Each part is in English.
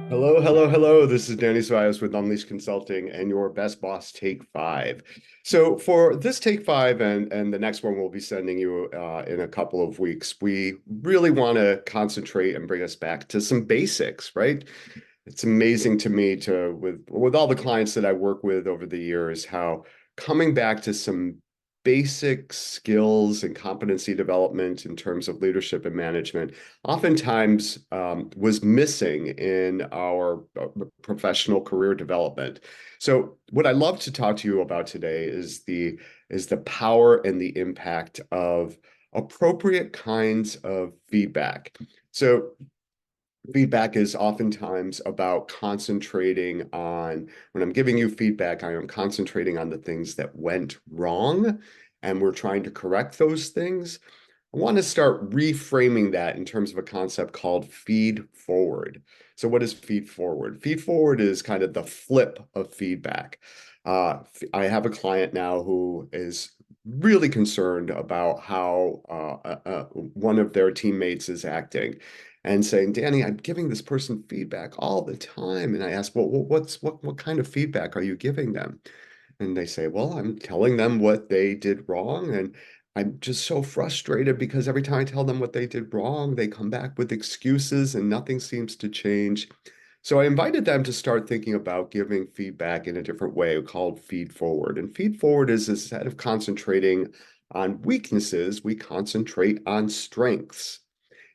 Hello, hello, hello. This is Danny Ceballos with Unleash Consulting and your best boss take five. So for this take five and the next one we'll be sending you in a couple of weeks, we really want to concentrate and bring us back to some basics, right? It's amazing to me to with all the clients that I work with over the years, how coming back to some basic skills and competency development in terms of leadership and management oftentimes was missing in our professional career development. So what I love to talk to you about today is the power and the impact of appropriate kinds of feedback. So feedback is oftentimes about concentrating on, when I'm giving you feedback, I am concentrating on the things that went wrong, and we're trying to correct those things. I want to start reframing that in terms of a concept called feed forward. So, what is feed forward? Feed forward is kind of the flip of feedback. I have a client now who is really concerned about how one of their teammates is acting and saying, Danny, I'm giving this person feedback all the time. And I ask, well, what kind of feedback are you giving them? And they say, well, I'm telling them what they did wrong. And I'm just so frustrated because every time I tell them what they did wrong, they come back with excuses and nothing seems to change. So I invited them to start thinking about giving feedback in a different way called feed forward. And feed forward is, instead of concentrating on weaknesses, we concentrate on strengths.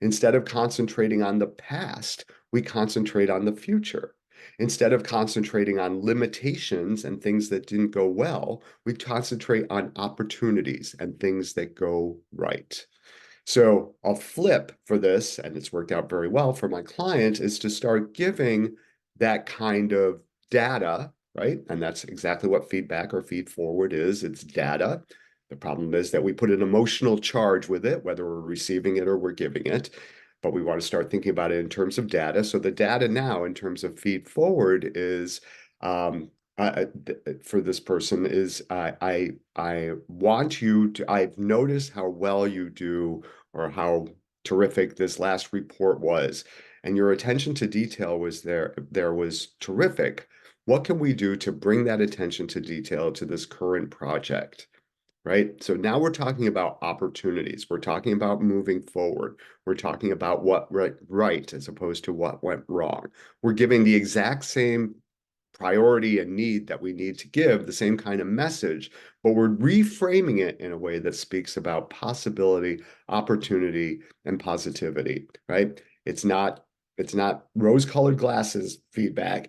Instead of concentrating on the past, we concentrate on the future. Instead of concentrating on limitations and things that didn't go well, we concentrate on opportunities and things that go right. So a flip for this, and it's worked out very well for my client, is to start giving that kind of data, right? And that's exactly what feedback or feed forward is. It's data. The problem is that we put an emotional charge with it, whether we're receiving it or we're giving it. But we want to start thinking about it in terms of data. So the data now, in terms of feed forward, is for this person is I want you to. I've noticed how well you do or how terrific this last report was, and your attention to detail was there was terrific. What can we do to bring that attention to detail to this current project? Right? So now we're talking about opportunities. We're talking about moving forward. We're talking about what went right as opposed to what went wrong. We're giving the exact same priority and need that we need to give, the same kind of message, but we're reframing it in a way that speaks about possibility, opportunity, and positivity, right? It's not rose-colored glasses feedback.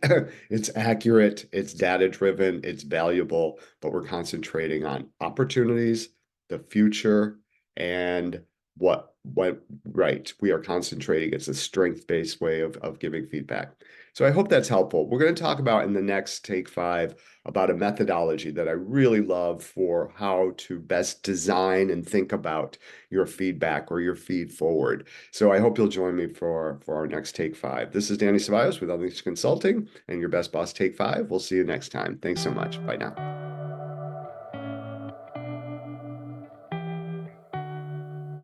It's accurate, it's data-driven, it's valuable, but we're concentrating on opportunities, the future, and what went right. We are concentrating. It's a strength-based way of giving feedback. So I hope that's helpful. We're going to talk about in the next Take Five about a methodology that I really love for how to best design and think about your feedback or your feed forward. So I hope you'll join me for our next Take Five. This is Danny Ceballos with Unleash Consulting and your best boss Take Five. We'll see you next time. Thanks so much. Bye now.